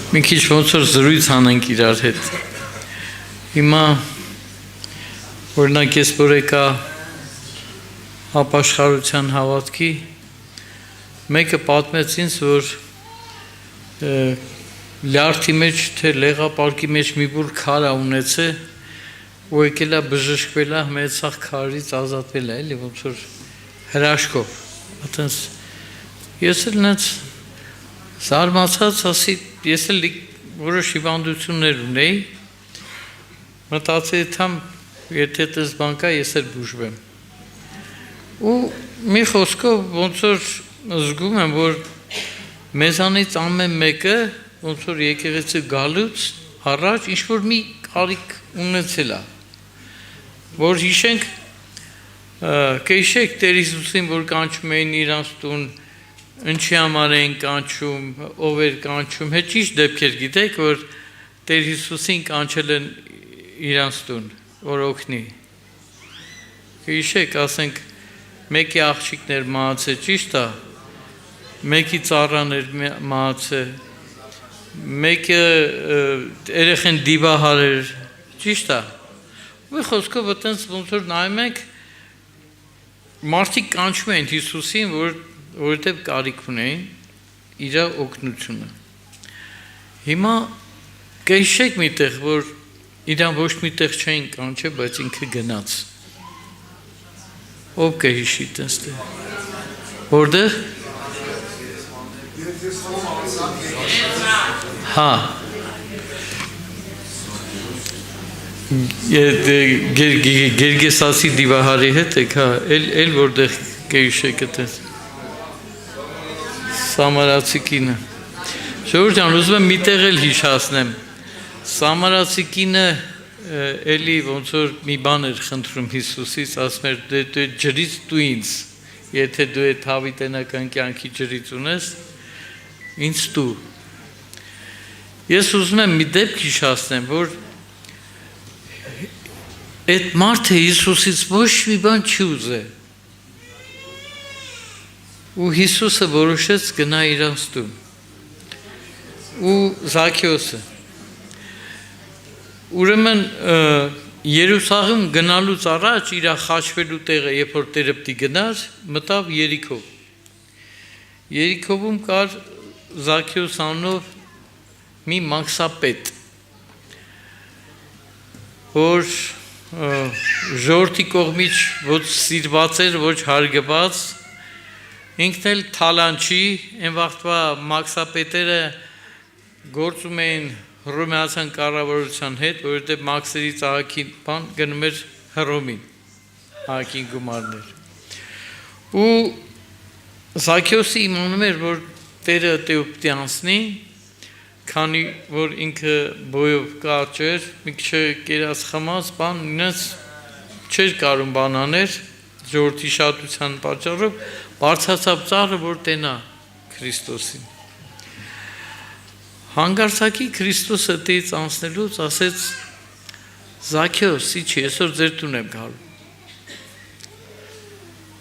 Մի քիչ ոնց որ զրույց անենք իրար հետ։ Հիմա օրինակ ես որ եկա ապաշխարության հավատքի, մեկը պատմեց ինձ, որ լյարդի մեջ թե լեղապարկի մեջ մի բուր քար ունեցե, ու եկել է բժշկվել է, մեծ սաղ քարից ազատվել է, էլի ոնց որ հրաշքով։ Այդպես ես էլ նենց զարմացած ասի, ես էլ որոշ հիվանդություններ ունեի, մտածեի թամ, եթե տես բան կա, ես էլ բուժվեմ։ Ու մի խոսքով ոնց որ զգում եմ, որ մեզանից ամեն մեկը ոնց որ եկեղեցի գալուց առաջ ինչ-որ մի կարիք ունեցել է, որ հիշենք, կհիշեք Տեր Հիսուսին, որ կանչում էին իրանց տուն, ինչի համար էին կանչում, ով էր կանչում, հետ ճիշտ դեպքեր գիտեք, որ Տեր Հիսուսին կանչել են իրանց տուն, որ օգնի։ Կհիշեք, ասենք, մեկի աղջիկներ մահացե, ճիշտ է, մեկի ծառաներ մահացե, մեկը երեխեն դիվահար էր, ճիշտ է։ Ու խոսքով այտենց ոնց որ նայում ենք, մարդիկ կանչում են Հիսուսին, որովհետև կարիք ունեին իր օգնությունը։ Հիմա կհիշեք միտեղ, որ իրան ոչ միտեղ չէին կանչել, բայց ինքը գնաց։ Ով կհիշի տեստը։ Որտեղ։ Հա։ Գերգեսասի դիվահարի հետ եք, հա, էլ որտեղ կհիշեք այդպես։ Սամարացի կինը։ Ժողովուրդ ջան, ուզում եմ միտեղ էլ հիշացնեմ։ Սամարացի կինը էլի ոնց որ մի բան էր խնդրում Հիսուսից, ասում էր դու ջրից դու ինձ, եթե դու այդ հավիտենական կյանքի ջրից ունես, ինձ դու։ Ես ուզում եմ մի դեպք հիշացնեմ, որ այդ մարդը Հիսուսից ոչ մի բան չի ուզել։ Ու Հիսուսը որոշեց գնա իրանց տուն։ Ու Զաքեոսը։ Ուրեմն Երուսաղեմ գնալուց առաջ իր խաչվելու տեղը, երբ որ Տերը պիտի գնար, մտավ Երիքով։ Երիքովում կար Զաքեոս անունով մի մաքսապետ, որ ժողովրդի կողմից ոչ սիրված էր, ոչ հարգված, ինքն էլ թալանչի, այն վաղտվա մաքսապետերը գործում էին հռոմեացան կառավարության հետ, որովհետև մաքսերի ծաղակին բան գնում էր Հռոմին, ահագին գումարներ։ Ու Զաքեոսը իմանում էր, որ Տերը պիտի անցնի, քանի որ ինքը բոյով կարճ էր, մի քիչ կերած խմած, բան ինձ չէր կարում բան աներ, ժողովրդի շատության պատճառով բարձրացավ ծառը, որ տենա Քրիստոսին։ Հանգարցակի Քրիստոսը տից անցնելուց ասեց Զաքեոս, իչի, այսօր ձեր տուն եմ գալու։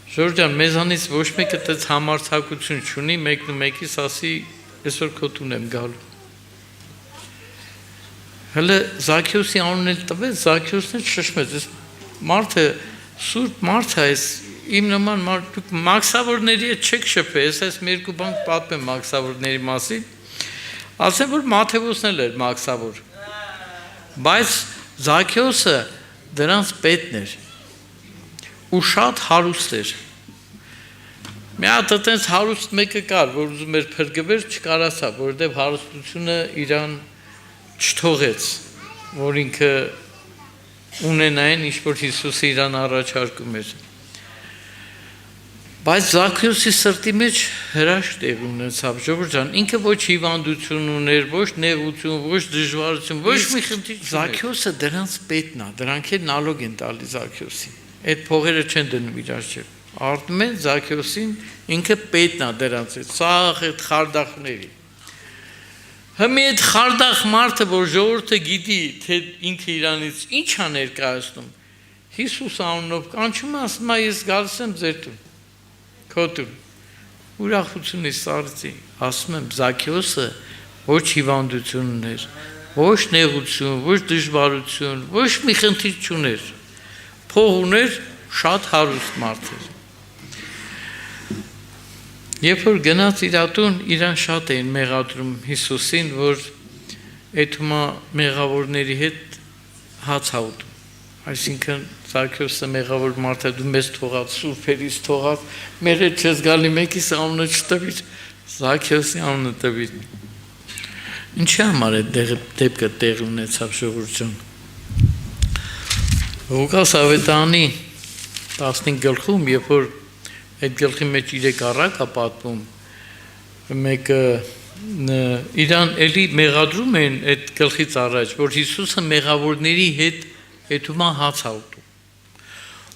Ժողովուրդ ջան, մեզանից ոչ մեկը տեց համարձակություն չունի, մեկն ու մեկից ասի, այսօր քո տուն եմ գալու։ Հələ Զաքեոսի անունն էլ տվեց, Զաքեոսն էլ շշմեց, այս մարդը սուրբ մարդ է, իմ նման մարդ, դուք մաքսավորների հետ չեք շփվել, ես մի երկու բան պատմեմ մաքսավորների մասին, ասեմ, որ Մաթեոսն էլ էր մաքսավոր, բայց Զաքեոսը դրանց պետն էր ու շատ հարուստ էր։ Մի հատ այտենց հարուստ մեկը կար, որ ուզում էր փրկվել, չկարացավ, որովհետև հարստությունը իրան չթողեց, որ ինքը ունենային, ինչ որ Հիսուսը իրան առաջարկում էր։ Բայց Զաքեոսի սրտի մեջ հրաշք տեղ ունեցավ, ժողովուրդ ջան, ինքը ոչ հիվանդություն ուներ, ոչ նեղություն, ոչ դժվարություն, ոչ մի խնդիր չուներ։ Զաքեոսը դրանց պետն է, դրանք էլ նալոգ են տալի Զաքեոսին։ Այդ փողերը չեն դնում իրար չէ։ Արտում են Զաքեոսին, ինքը պետն է դրանց հետ, սաղ այդ խարդախների։ Հիմա այդ խարդախ մարդը, որ ժողովուրդը գիտի, թե ինքը իրանից ինչ է ներկայացնում, Հիսուս անունով կանչում է, ասում է, ես գալիս եմ ձեր տուն, քո տուն։ Ուրախությունից սարցի, ասում եմ, Զաքեոսը ոչ հիվանդություններ, ոչ նեղություն, ոչ դժվարություն, ոչ մի խնդիր չուներ։ Փող ուներ, շատ հարուստ մարդ էր։ Երբ որ գնաց իր ատուն, իրան շատ էին մեղադրում Հիսուսին, որ այդումա մեղավորների հետ հաց հաուտում։ Այսինքն Զաքեոսը մեղավոր մարդը դու մեզ թողած, սուրբերից թողած, մեր հետ չես գալի, մեկիս անունը չտվիր, Զաքեոսի անունը տվիր։ Ինչի համար է դեպքը տեղի ունեցավ ժողովուրդ ջան։ Ղուկաս ավետարանի 15 գլխում, երբ որ այդ գլխի մեջ 3 առակ է պատմում, մեկը իրան էլի մեղադրում են այդ գլխից առաջ, որ Հիսուսը մեղավորների հետ հետումա հաց հաուտում։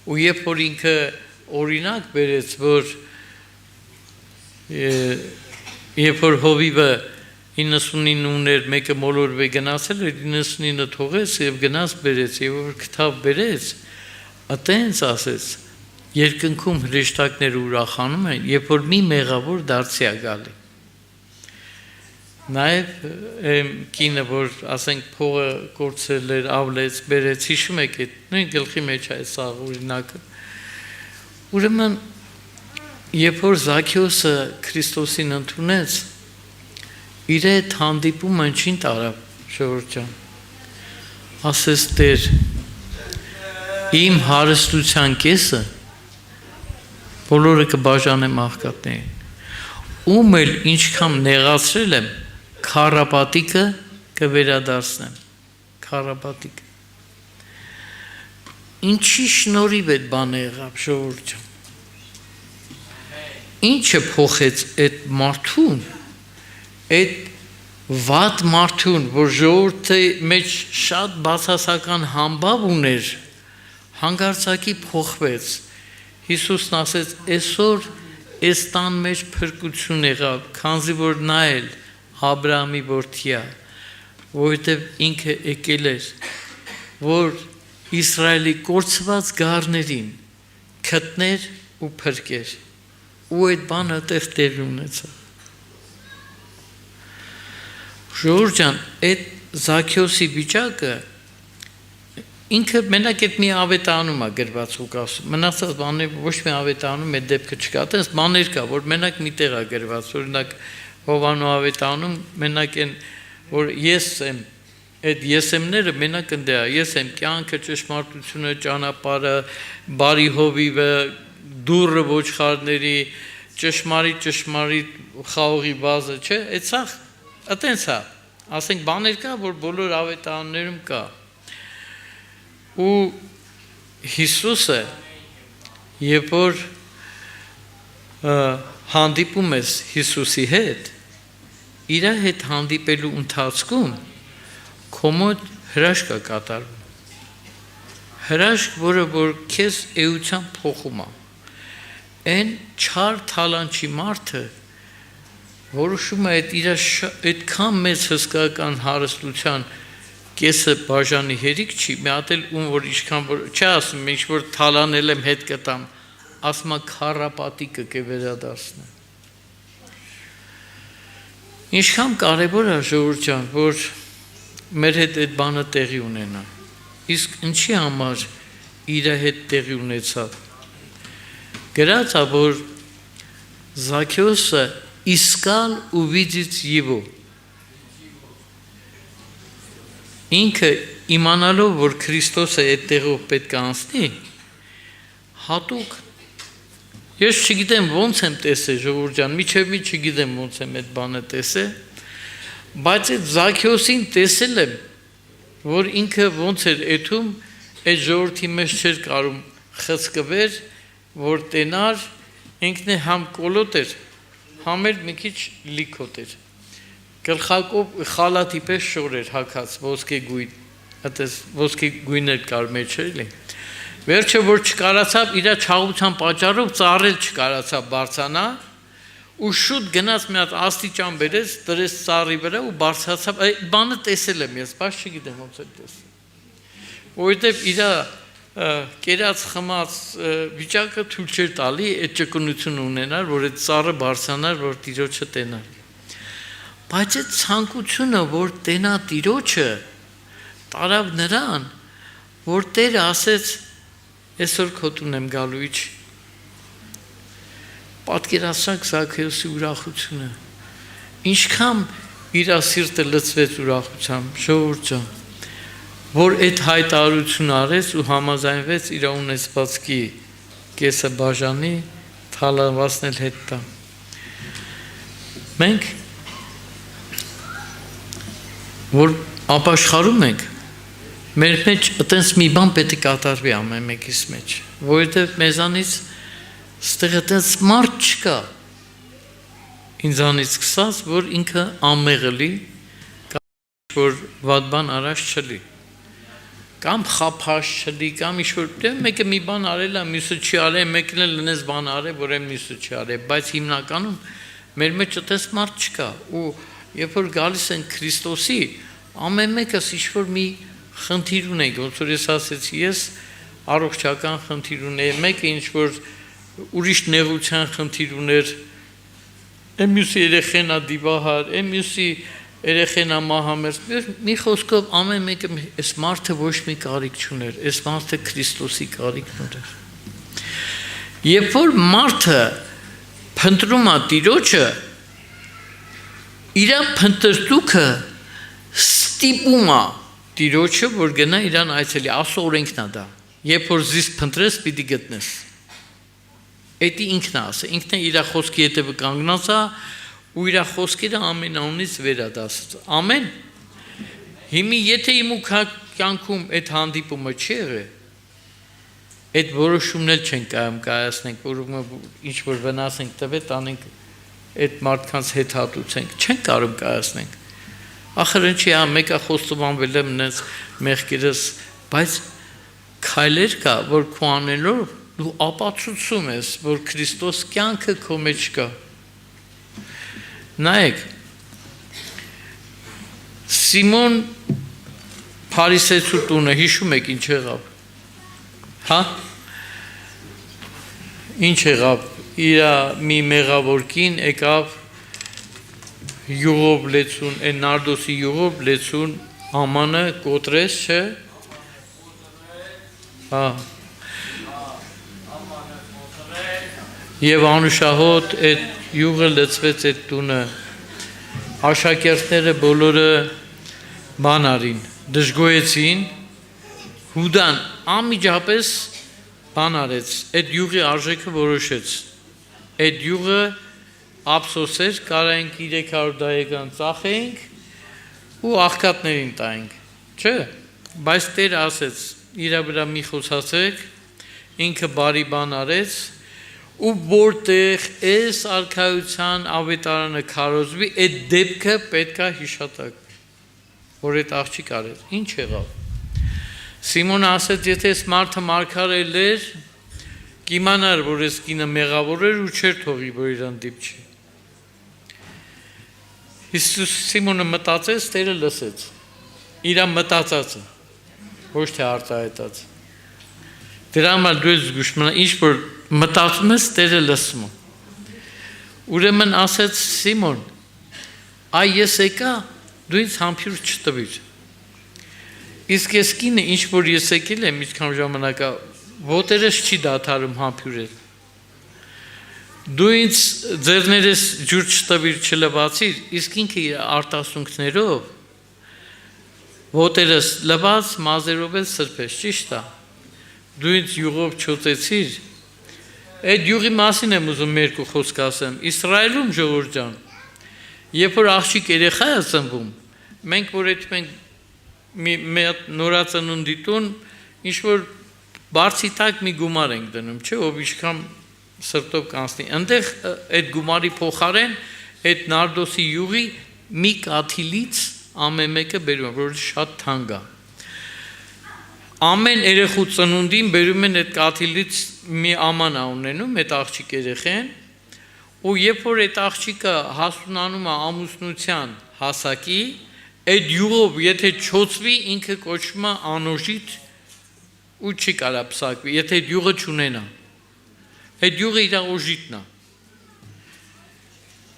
Ու երբ որ ինքը օրինակ բերեց, որ երբ որ հովիվը 99 ուներ, մեկը մոլորվե գնացել էր, 99-ը թողեց և գնաց բերեց, և որ քթավ բերեց, ատենց ասեց, երկնքում հրեշտակները ուրախանում են, երբ որ մի մեղավոր դարձի է գալի։ Նաև կինը, որ ասենք փողը կորցրել էր, ավլեց, բերեց, հիշում եք այդ նույն գլխի մեջ է սա օրինակը։ Ուրեմն, երբ որ Զաքեոսը Քրիստոսին ընդունեց, իր այդ հանդիպումը ինչին տարավ, ժողովուրդ ջան։ Ասեց Տեր, իմ հարստության կեսը բոլորը կբաժանեմ աղքատներին։ Ում էլ ինչքան նեղացրել եմ, քառապատիկը կվերադարձնեմ, քառապատիկը։ Ինչի շնորհիվ այդ բանը եղավ, ժողովուրդ ջան։ Ինչը փոխեց այդ մարդուն, այդ վատ մարդուն, որ ժողովրդի մեջ շատ բացասական համբավ ուներ, հանգարցակի փոխվեց։ Հիսուսն ասեց, այսօր այս տան մեջ փրկություն եղավ, քանզի որ նա էլ Աբրահամի որդի է, որովհետև ինքը եկել էր, որ Իսրայելի կորցված գառներին գտներ ու փրկեր, ու այդ բանը տեղի ունեցավ։ Ժողովուրդ ջան, այդ Զաքեոսի վիճակը ինքը մենակ այդ մի ավետարանում է գրված Ղուկասում, մնացած բաներ ոչ մի ավետարանում այդ դեպքը չկա, այդպես բաներ կա, որ մենակ մի տեղ է գրված, օրինակ Հովանու ավետարանում մենակ են, որ ես եմ, այդ եսեմները մենակ ընդե է, ես եմ կյանքը, ճշմարտությունը, ճանապարհը, բարի հովիվը, դուռը ոչխարների, ճշմարիտ խաղողի վազը, չէ, այդ սա այտենց է, ասենք բաներ կա, որ բոլոր ավետարաններում կա։ Ու Հիսուսը, երբ որ հանդիպում ես Հիսուսի հետ, իր հետ հանդիպելու ընթացքում քո մոտ հրաշք է կատարվում։ Հրաշք, որը որ քեզ էության փոխում է։ Այն չար թալանչի մարդը որոշում է այդ իր այդքան մեծ հսկական հարստության կեսը բաժանի հերիք չի, մի հատ էլ ում որ ինչքան որ չի ասում, ինչ որ թալանել եմ հետ կտամ, ասում է քառապատիկը կվերադարձնեմ։ Ինչքան կարևոր է ժողովուրդ ջան, որ մեր հետ այդ բանը տեղի ունենա։ Իսկ ինչի համար իր հետ տեղի ունեցավ։ Գրած է, որ Զաքեոսը իսկալ ու վիճից եվո։ Ինքը իմանալով, որ Քրիստոսը այդ տեղով պետք է անցնի, հատուկ ես չգիտեմ ոնց եմ տեսել ժողովուրդ ջան, միջև մի չգիտեմ ոնց եմ այդ բանը տեսել, բայց այդ Զաքեոսին տեսել եմ, որ ինքը ոնց էր էթում, այդ ժողովրդի մեջ չէր կարում խցկվեր, որ տենար, ինքն է համ կոլոտ էր, համ էլ մի քիչ լիքոտ էր։ Գլխակով խալաթի պես շոր էր հագած ոսկե գույն, այդպես ոսկե գույներ կար մեջ էլի։ Վերջը որ չկարացավ իր չաղության պատճառով ծառել չկարացավ բարձանա ու շուտ գնաց մի հատ աստիճան բերեց, դրեց ծառի վրա ու բարձրացավ, այդ բանը տեսել եմ ես, բայց չգիտեմ ոնց է տեսել։ Որովհետև իր կերած խմած վիճակը թույլ չէր տալի այդ ճկունություն ունենալ, որ այդ ծառը բարձրանար, որ տիրոջը տենար։ բայց այդ ցանկությունը, որ տենա Տիրոջը, տարավ նրան, որ Տերը ասեց, այսօր քո տուն եմ գալու իջ։ Պատկերացրեք Զաքեոսի ուրախությունը, ինչքան իր սիրտը լցվեց ուրախությամբ, ժողովուրդ ջան, որ այդ հայտարարությունը արեց ու համաձայնվեց իր ունեցվածքի կեսը բաժանի, թալանվածն էլ հետ տա։ Մենք, որ ապաշխարում ենք, մեր մեջ այտենց մի բան պետք է կատարվի ամեն մեկիս մեջ, որովհետև մեզանից ստեղ այտենց մարդ չկա, ինձանից սկսած, որ ինքը անմեղը լի, կամ որ վատ բան արած չլի, կամ խափած չլի, կամ ինչ-որ մեկը մի բան արել է, մյուսը չի արել, մեկն էլ լնես բան արել, որ այն մյուսը չի արել, բայց հիմնականում մեր մեջ այտենց մարդ չկա, ու երբ որ գալիս են Քրիստոսի, ամեն մեկս ինչ-որ մի խնդիր ունենք, ոնց որ ես ասեցի, ես առողջական խնդիր ունեի, մեկը ինչ-որ ուրիշ նեղության խնդիր ուներ, այն մյուսի երեխեն է դիվահար, այն մյուսի երեխեն է մահամերձ, մի խոսքով ամեն մեկը այս մարդը ոչ մի կարիք չուներ, այս մարդը Քրիստոսի կարիքն ուներ։ Երբ որ մարդը փնտրում է Տիրոջը, իր փնտրտուքը ստիպում է Տիրոջը, որ գնա իրան այցելի, Աստծո օրենքն է դա։ Երբ որ զիս փնտրես, պիտի գտնես։ Էդի ինքն է ասել, ինքն է իր խոսքի հետևը կանգնած է ու իր խոսքերը ամեն անունից վերադասած։ Ամեն։ Հիմի եթե իմ ու կյանքում այդ հանդիպումը չի եղել, այդ որոշումն էլ չենք կայացնենք, որ ինչ որ վնաս ենք տվել, տանենք այդ մարդկանց հետ հատուցենք, չենք կարող կայացնենք։ Ախր ինչի մեկը խոստովանվել եմ նենց մեղքերս, բայց քայլեր կա, որ քո անելով դու ապացուցում ես, որ Քրիստոս կյանքը քո մեջ կա։ Նայեք, Սիմոն Փարիսեցու տունը հիշում եք ինչ եղավ։ Հա? Ինչ եղավ, իր մի մեղավոր կին եկավ յուղով լեցուն, այն նարդոսի յուղով լեցուն ամանը կոտրեց, չէ։ Հա։ Եվ անուշահոտ այդ յուղը լցվեց այդ տունը, աշակերտները բոլորը բան արին, դժգոհեցին, Հուդան անմիջապես բան արեց, այդ յուղի արժեքը որոշեց, այդ յուղը ափսոսեր, կարայինք 300 դայեկան ծախեինք ու աղքատներին տայինք, չէ, բայց Տերը ասեց, իր վրա մի խոսացեք, ինքը բարի բան արեց, ու որտեղ այս արքայության ավետարանը քարոզվի, այդ դեպքը պետք է հիշատակվի, որ այդ աղջիկ արեց, ինչ եղավ։ Սիմոնը ասեց, եթե այս մարդը մարգարել էր, կիմանար, որ այս կինը մեղավոր էր ու չէր թողի, որ իրան դիպչի։ Սիմոնը մտածեց, Տերը լսեց, իրան մտածածը, ոչ թե արտահայտած։ Դրա համար դու ես զգուշ մնա, ինչ որ մտածում ես, Տերը լսում է։ Ուրեմն ասեց Սիմոն, այ ես եկա, դու ինձ համբույր չտվիր։ Իսկ ես կինը, ինչ որ ես եկել եմ, ինչքան ժամանակա, ոտերս չի դադարում համբյուրել։ Դու ինձ ձեռներս ջուր չտվիր չլվացիր, իսկ ինքը իր արտասունքներով ոտերս լված, մազերով էլ սրբես, ճիշտ է։ Դու ինձ յուղով չոծեցիր։ Այդ յուղի մասին եմ ուզում երկու խոսք ասեմ։ Իսրայելում ժողովուրդ ջան, երբ որ աղջիկ երեխա է ծնվում, մենք որ այդ մենք մի նորածնունդի տուն ինչ որ բարձի տակ մի գումար ենք դնում, չէ, ով ինչքան սրտով կանցնի։ Այնտեղ այդ գումարի փոխարեն այդ նարդոսի յուղի մի կաթիլից ամեն մեկը բերում, որ շատ թանկ է։ Ամեն երեխու ծնունդին բերում են այդ կաթիլից մի աման ունենում այդ աղջիկ երեխեն, ու երբ որ այդ աղջիկը հասունանում է ամուսնության հասակի, այդ յուղով եթե չոցվի, ինքը կոչվում է անօժիտ ու չի կարա փսակվի, եթե այդ յուղը չունենա։ Այդ յուղը իր օժիտն է։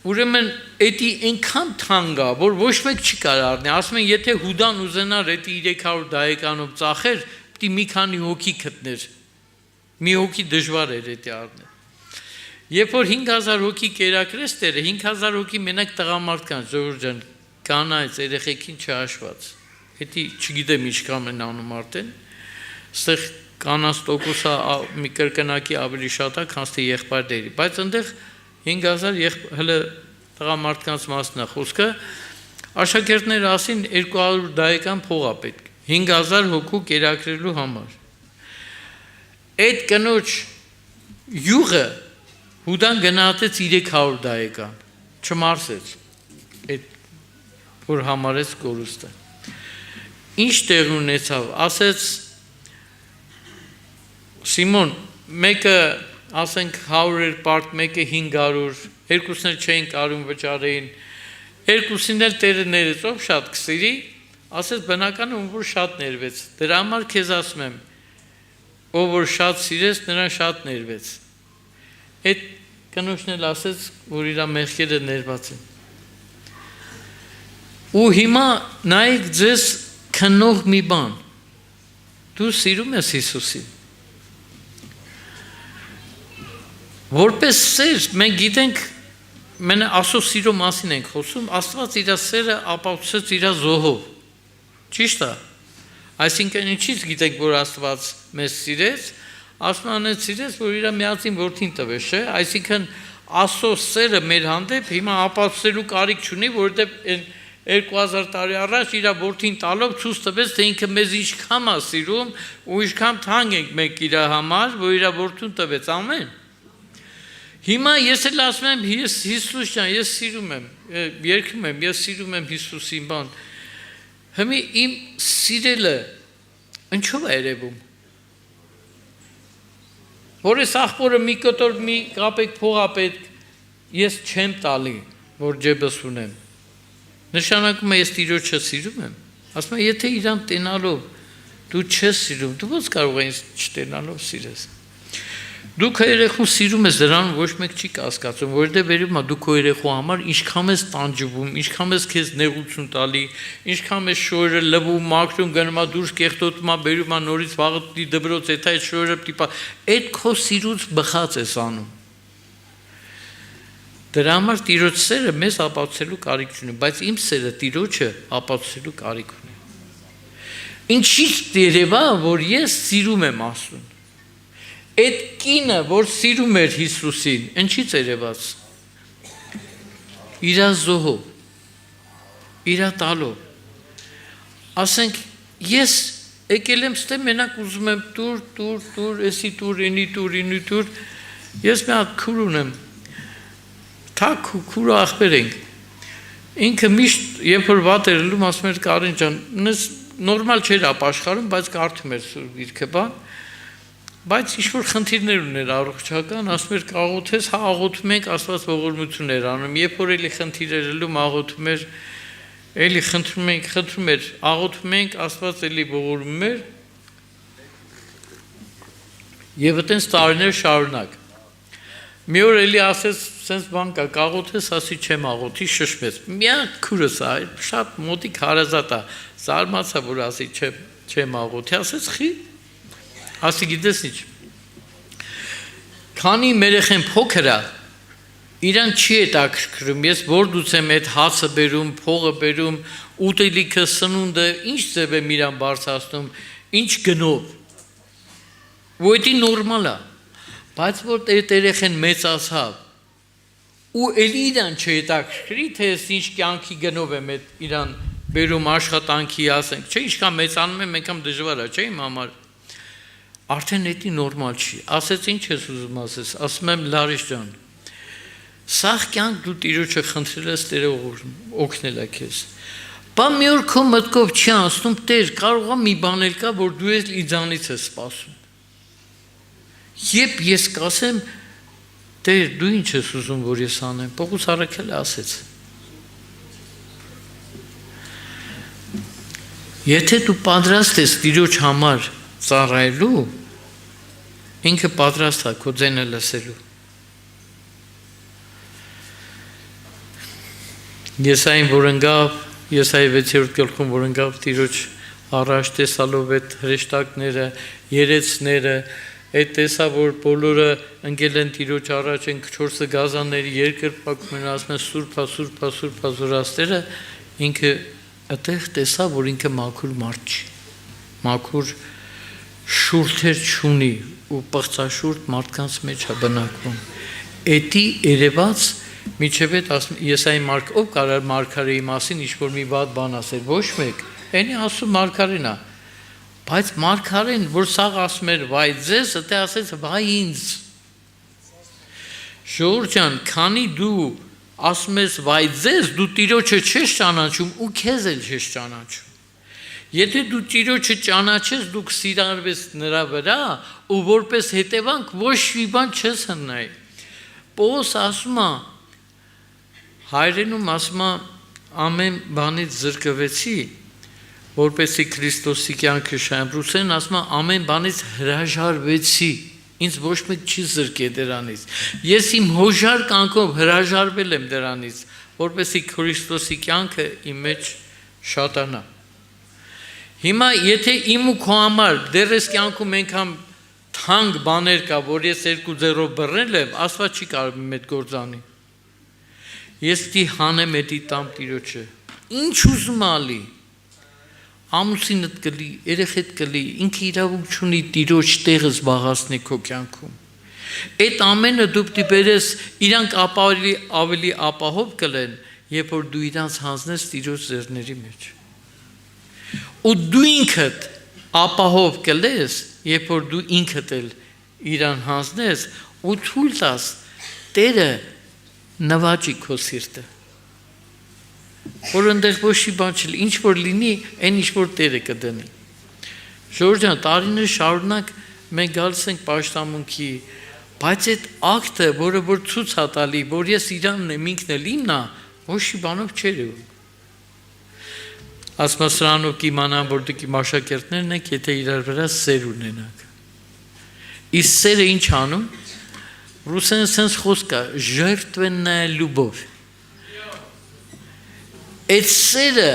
ուրեմն էդի այնքան թանկ է, որ ոչ մեկ չի կարող առնել, ասում են, եթե Հուդան ուզենար էդի 300 դայեկանով ծախեր, պիտի մի քանի հոգի գտներ, մի հոգի դժվար էր էդի առնել։ Երբ որ 5000 հոգի կերակրեց Տերը, 5000 հոգի մենակ տղամարդկանց, Ժողովուրդ ջան, կանայց, երեխեքին չհաշված, էդի չգիտեմ ինչքան են անում արդեն, ստեղ կանանց տոկոսը մի կրկնակի ավելի շատ է, քան թե եղբայրների, բայց այնտեղ 5000 հələ տղամարդկանց մասն է խոսքը, աշակերտները ասին 200 դայեկան փող է պետք, 5000 հոգու կերակրելու համար։ Այդ կնոջ յուղը Հուդան գնահատեց 300 դայեկան, չմարսեց, այդ որ համարեց կորուստը։ Ինչ տեղ ունեցավ, ասեց Սիմոն, մեկը ասենք 100 պարտ, մեկը 500, երկուսն էլ չէին կարում վճարեին, երկուսին էլ Տերը ներեց, ով շատ կսիրի, ասեց բնականը ում որ շատ ներվեց, դրա համար քեզ ասում եմ, ով որ շատ սիրեց, նրան շատ ներվեց։ Այդ կնոջն էլ ասեց, որ իր մեղքերը ներված են։ Ու հիմա նայեք ձեզ քնող մի բան, դու սիրում ես Հիսուսին։ Որպես սեր, մենք գիտենք, մենք Աստծո սիրո մասին ենք խոսում, Աստված իր սերը ապացուցեց իր զոհով։ Ճիշտ է։ Այսինքն ինչից գիտենք, որ Աստված մեզ սիրեց, Աստված սիրեց, որ իր միածին որդին տվեց, չէ՞։ Այսինքն Աստծո սերը մեր հանդեպ հիմա ապացուցելու կարիք չունի, որովհետև 2000 տարի առաջ իր որդին տալով ցույց տվեց, թե ինքը մեզ ինչքան է սիրում ու ինչքան թանկ ենք մենք իր համար, որ իր որդուն տվեց, ամեն։ Հիմա ես էլ ասում եմ, Հիսուս ջան, ես սիրում եմ, երգում եմ, ես սիրում եմ Հիսուսին, բան։ Հիմա իմ սիրելը ինչով է երևում։ Որ ես աղբորը մի կտոր մի կապեկ փող է պետք, ես չեմ տալի, որ ջեբս ունեմ։ Նշանակում է ես Տիրոջը սիրում եմ։ Ասում եմ, եթե իրան տենալով դու չես սիրում, դու ո՞նց կարող ես չտենալով սիրես։ Դու քո երեխուն սիրում ես, դրան ոչ մեկ չի կասկածում, որովհետև վերում է դու քո երեխու համար ինչքան ես տանջվում, ինչքան ես քեզ նեղություն տալի, ինչքան ես շորերը լվում, մաքրում, գնում է դուրս կեղտոտում է, բերում է նորից վաղը դբրոց, եթե այդ շորերը տիպա, այդ քո սիրուց բխած ես անում։ Դրա համար Տիրոջ սերը մեզ ապացուցելու կարիք չունի, բայց իմ սերը Տիրոջը ապացուցելու կարիք ունի։ Ինչից երևա, որ ես սիրում եմ Աստծուն։ Այդ կինը, որ սիրում էր Հիսուսին, ինչից երևաց։ Իր զոհով, իր տալով։ Ասենք, ես եկել եմ ստե մենակ ուզում եմ տուր, էսի տուր, ինի տուր, ես մի հատ քուր ունեմ, թակ քուրը ախպեր ենք, ինքը միշտ, երբ որ վատ էր լում, ասում էր Կարեն ջան, նորմալ չէր ապաշխարում, բայց կարդում էր Սուրբ Գիրքը, բան, բայց ինչ-որ խնդիրներ ուներ առողջական, ասում էր աղոթես, հա աղոթում ենք, Աստված ողորմություն էր անում, երբ որ էլի խնդիրներ լում, աղոթում էր, էլի խնդրում էր, աղոթում ենք, Աստված էլի ողորմում էր, եւ այդպես տարիներ շարունակ։ Մի օր էլի ասեց, սենց բան կա, կաղոթես, ասի չեմ աղոթի, շշմեց։ Միակ քուրս է, շատ մոտիկ հարազատ է, զարմացա, որ ասի չեմ աղոթի, ասեց խի, ասի գիտես ինչ, քանի մեր երեխան փոքր է, իրան չի հետաքրքրում, ես որդուց եմ այդ հացը բերում, փողը բերում, ուտելիքը, սնունդը, ինչ ձև եմ իրան բարձրացնում, ինչ գնով, ու դա նորմալ է, բայց որ այդ երեխան մեծացավ, ու էլի իրան չհետաքրքրի, թե ես ինչ կյանքի գնով եմ այդ իրան բերում աշխատանքի, ասենք, չէ, ինչքան մեծանում եմ, անգամ դժվար է, չէ, իմ համար, արդեն դա նորմալ չի, ասեց ինչ ես ուզում ասես, ասում եմ Լարիշ ջան, սաղ կյանք դու Տիրոջը խնդրել ես, Տերը օգնել է քեզ, բա մի օր քո մտքով չի անցնում, Տեր, կարող է մի բան էլ կա, որ դու ես ինձանից ես սպասում, երբ ես կասեմ, Տեր, դու ինչ ես ուզում, որ ես անեմ, Պողոս առաքյալը ասեց, եթե դու պատրաստ ես Տիրոջ համար ծառայելու, ինքը պատրաստ է քո ձենը լսելու։ Եսային որ ընկավ, Եսայի 6-րդ գլխում որ ընկավ Տիրոջ առաջ տեսալով այդ հրեշտակները, երեցները, այդ տեսա որ բոլորը ընկել են Տիրոջ առաջ են 4 գազանների երկրպագում են ասում են սուրբա, սուրբա, սուրբա զորաստերը, ինքը այդտեղ տեսա որ ինքը մաքուր մարդ չի, մաքուր շուրթեր չունի ու պղծաշուրթ մարդկանց մեջ է բնակվում։ Էդի երևաց միջև այդ Եսայի ով կարար մարգարեի մասին ինչ-որ մի վատ բան ասել, ոչ մեկ, էնի ասում մարգարեն է, բայց մարգարեն, որ սաղ ասում էր վայ ձեզ, դա ասեց վայ ինձ։ Ժողովուրդ ջան, քանի դու ասում ես վայ ձեզ, դու Տիրոջը չես ճանաչում ու քեզ էլ չես ճանաչում։ Եթե դու Տիրոջը ճանաչես, դու կսիրարվես նրա վրա ու որպես հետևանք ոչ մի բան չես հնայի։ Պողոս ասում է, հայրենում ասում է ամեն բանից զրկվեցի, որպեսզի Քրիստոսի կյանքը շայեմ, ռուսերեն ասում է ամեն բանից հրաժարվեցի, ինձ ոչ մեկ չի զրկել դրանից։ Ես իմ հոժար կյանքով հրաժարվել եմ դրանից, որպեսզի Քրիստոսի կյանքը իմ մեջ շատանա։ Հիմա եթե իմ ու քո համար դեռ այս կյանքում այնքան թանկ բաներ կա, որ ես 2 ձեռով բռնել եմ, Աստված չի կարող իմ հետ գործանի։ Ես դի հանեմ էդի տամ Տիրոջը։ Ինչ ուզում ալի։ Ամուսինդ կլի, երեխեդ կլի, ինքը իրավունք չունի Տիրոջ տեղը զբաղացնի քո կյանքում։ Այդ ամենը դու պիտի բերես, իրանք ավելի ապահով կլեն, երբ որ դու իրանց հանձնես Տիրոջ ձեռների մեջ։ Ու դու ինքդ ապահով կլես, երբ որ դու ինքդ էլ իրան հանձնես ու թույլ տաս Տերը նվաճի քո սիրտը։ Որ ընդեղ ոչ մի բան չլինի, ինչ որ լինի, այն ինչ որ Տերը կդնի։ Ժողովուրդ ջան, տարիներ շարունակ մենք գալիս ենք պաշտամունքի, բայց այդ ակտը, որը որ ցույց է տալի, որ ես իրանն եմ, ինքն էլ իմն է, ոչ մի բանով չէր եղում։ Ասма սրանով կիմանամ, որ դուք իմ աշակերտներն եք, եթե իրար վրա սեր ունենաք։ Իսկ սերը ինչ անում։ Ռուսերեն sense խոսք է, ժերտվեննայա լյուբով։ Այդ սերը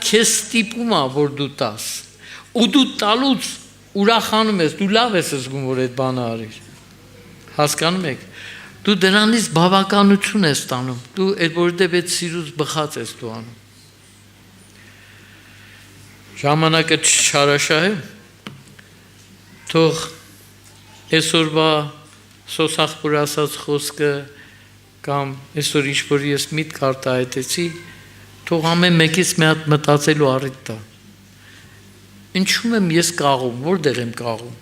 քեզ ստիպում է, որ դու տաս։ Ու դու տալուց ուրախանում ես, դու լավ ես զգում, որ այդ բանը արիր։ Հասկանում եք։ Դու դրանից բավականություն ես ստանում։ Դու այդ որտեղ այդ սիրուց բխած ես դու անում։ Ժամանակը չարաշահ է, թող այսօրվա սոսախպուր ասած խոսքը կամ այսօր ինչ-որ ես միտք արտահայտեցի, թող ամեն մեկից մի հատ մտածելու առիթ տա։ Ինչու եմ ես կաղում, որտեղ եմ կաղում։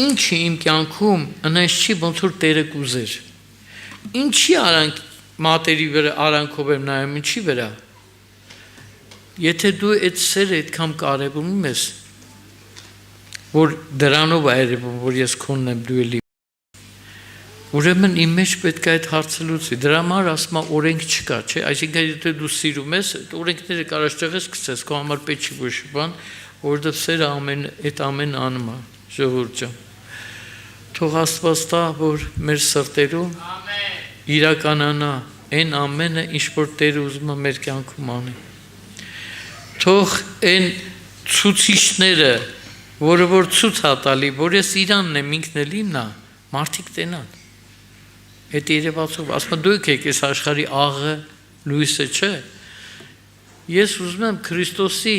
Ինչի իմ կյանքում այնպես չի ոնց որ Տերը կուզեր։ Ինչի արանք մատերի վրա արանքով եմ նայում, ինչի վրա։ Եթե դու այդ սերը այդքան կարևորում ես, որ դրանով է երևում, որ ես քոնն եմ, դու էլի, ուրեմն իմ մեջ պետք է այդ հարցը լուծվի, դրա համար ասում է օրենք չկա, չէ, այսինքն եթե դու սիրում ես, այդ օրենքները կարաս ճեղես գցես, քո համար պետք չի ոչ մի բան, որովհետև սերը այդ ամեն անում է, ժողովուրդ ջան։ Թող Աստված տա, որ մեր սրտերում իրականանա այն ամենը, ինչ որ Տերը ուզում է մեր կյանքում անի։ Թող այն ցուցիչները, որը որ ցույց է տալի, որ ես իրանն եմ, ինքն էլ իմն է, մարդիկ տենան։ Այդ երևացող, ասում դուք եք այս աշխարհի աղը, լույսը չէ։ Ես ուզում եմ Քրիստոսի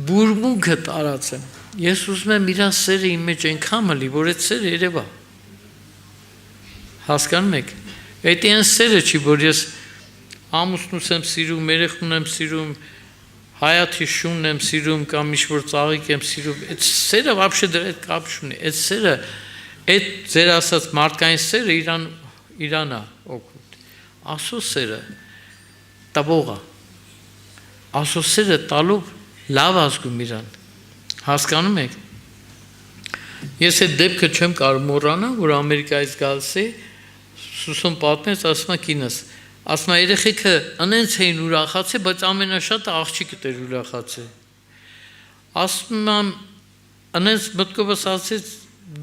բուրմունքը տարածեմ։ Ես ուզում եմ իր սերը իմ մեջ այնքան մլի, որ այդ սերը երևա։ Հասկանում եք։ Այդ այն սերը չի, որ ես ամուսնուս եմ սիրում, երեխուն եմ սիրում, հայաթի շունն եմ սիրում կամ ինչ-որ ծաղիկ եմ սիրում, այդ սերը вообще դրա հետ կապ չունի, այդ սերը, այդ ձեր ասած մարդկային սերը իրան է օգուտ, Աստծո սերը տվող է, Աստծո սերը տալով լավ ազգում իրան, հասկանում եք, ես այդ դեպքը չեմ կարող մոռանալ, որ Ամերիկայից գալիս է, Սուսուն պատմեց, ասում է կինս, ասում է երեխեքը անենց էին ուրախացել, բայց ամենաշատը աղջիկը էր ուրախացել։ Ասում եմ անենց մտքովս ասեց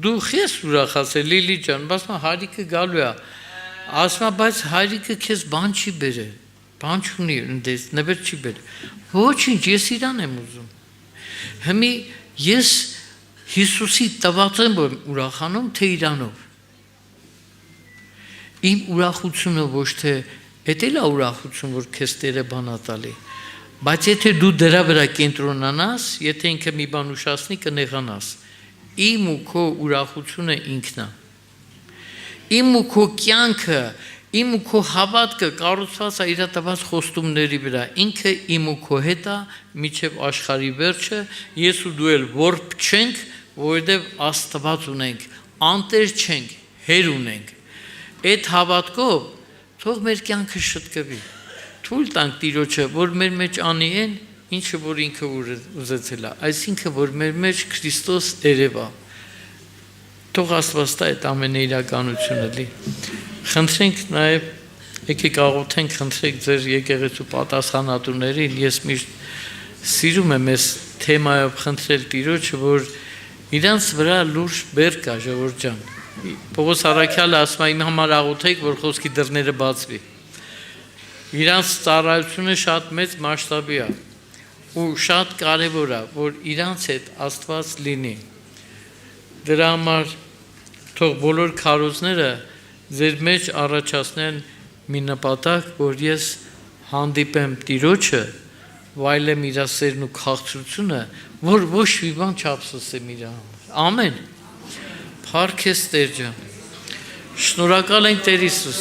դու ես ուրախացել Լիլի ջան, ասում եմ հայրիկը գալու է։ Ասում եմ բայց հայրիկը քեզ բան չի բերել։ Բան չունի, ընդես նվեր չի բեր։ Ոչինչ, ես իրան եմ ուզում։ Հիմի ես Հիսուսի տված եմ ուրախանում, թե իրանով։ Իմ ուրախությունը ոչ թե էդ էլ է ուրախություն, որ քեզ Տերը բանա տալի։ Բայց եթե դու դրա վրա կենտրոնանաս, եթե ինքը մի բան ուշացնի, կնեղանաս։ Իմ ու քո ուրախությունը ինքն է։ Իմ ու քո կյանքը, իմ ու քո հավատքը կառուցված է իր տված խոստումների վրա։ Ինքը իմ ու քո հետ է մինչև աշխարհի վերջը, ես ու դու էլ որբ չենք, որովհետև Աստված ունենք, անտեր չենք, հեր ունենք։ Այդ հավատքով թող մեր կյանքը շտկվի։ Թույլ տանք Տիրոջը, որ մեր մեջ անի են, ինչը որ ինքը ուզեցել է, այսինքն որ մեր մեջ Քրիստոս երևա։ Թող Աստված տա այդ ամենը իրականությունը լի։ Խնդրենք նաև եկեք աղոթենք, խնդրեք ձեր եկեղեցու պատասխանատուներին, ես միշտ սիրում եմ այս թեմայով խնդրել Տիրոջը, որ իրանց վրա լուրջ բեր կա, ժողովուրդ ջան։ Պողոս Առաքյալը ասում է իմ համար աղոթեք, որ խոսքի դռները բացվի։ Իրանց ծառայությունը շատ մեծ մասշտաբի է ու շատ կարևոր է, որ իրանց հետ Աստված լինի։ Դրա համար թող բոլոր քարոզները ձեր մեջ առաջացնեն մի նպատակ, որ ես հանդիպեմ Տիրոջը, վայելեմ իր սերն ու քաղցրությունը, որ ոչ մի բան չափսոսեմ իր համար։ Ամեն։ Փառք քեզ Տեր ջան։ Շնորհակալ ենք Տեր Հիսուս։